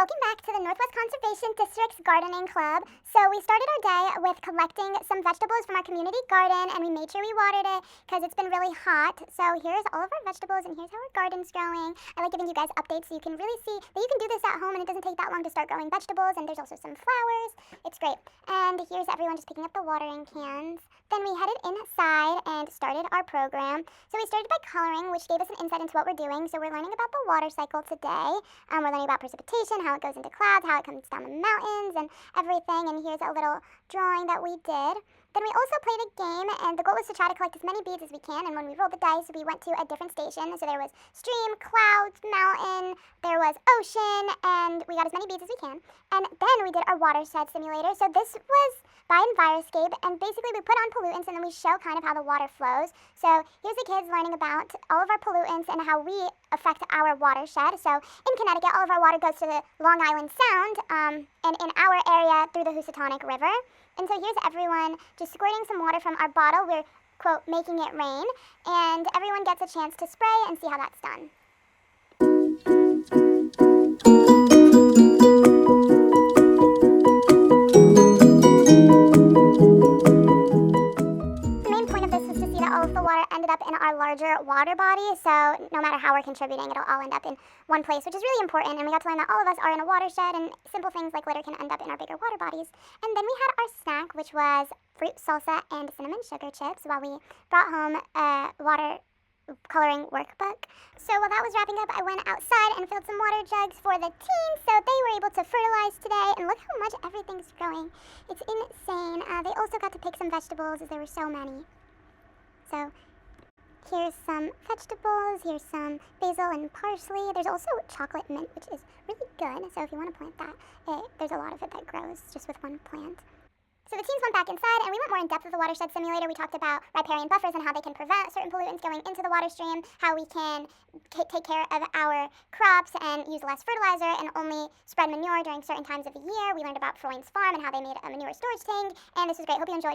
welcome back to the Northwest Conservation District's Gardening Club. So we started our day with collecting some vegetables from our community garden, and we made sure we watered it because it's been really hot. So here's all of our vegetables, and here's how our garden's growing. I like giving you guys updates so you can really see that you can do this at home, and it doesn't take that long to start growing vegetables. And there's also some flowers. It's great. And here's everyone just picking up the watering cans. Then we headed inside and started our program. So we started by coloring, which gave us an insight into what we're doing. So we're learning about the water cycle today. We're learning about precipitation, how it goes into clouds, how it comes down the mountains, and everything. And here's a little drawing that we did. Then we also played a game, and the goal was to try to collect as many beads as we can. And when we rolled the dice, we went to a different station. So there was stream, clouds, mountain, there was ocean, and we got as many beads as we can. And then we did our watershed simulator. So this was by Enviroscape, and basically we put on pollutants, and then we show kind of how the water flows. So here's the kids learning about all of our pollutants and how we affect our watershed. So in Connecticut, all of our water goes to the Long Island Sound, and in our area through the Housatonic River. And so here's everyone just squirting some water from our bottle. We're, quote, making it rain, and everyone gets a chance to spray and see how that's done. All of the water ended up in our larger water body, so no matter how we're contributing, it'll all end up in one place, which is really important. And we got to learn that all of us are in a watershed, and simple things like litter can end up in our bigger water bodies. And then we had our snack, which was fruit salsa and cinnamon sugar chips, while we brought home a water coloring workbook. So while that was wrapping up, I went outside and filled some water jugs for the team, so they were able to fertilize today. And look how much everything's growing. It's insane. They also got to pick some vegetables, as there were so many. So here's some vegetables, here's some basil and parsley. There's also chocolate mint, which is really good. So if you want to plant that, there's a lot of it that grows just with one plant. So the teams went back inside, and we went more in depth with the watershed simulator. We talked about riparian buffers and how they can prevent certain pollutants going into the water stream, how we can take care of our crops and use less fertilizer and only spread manure during certain times of the year. We learned about Freund's farm and how they made a manure storage tank, and this was great. Hope you enjoyed.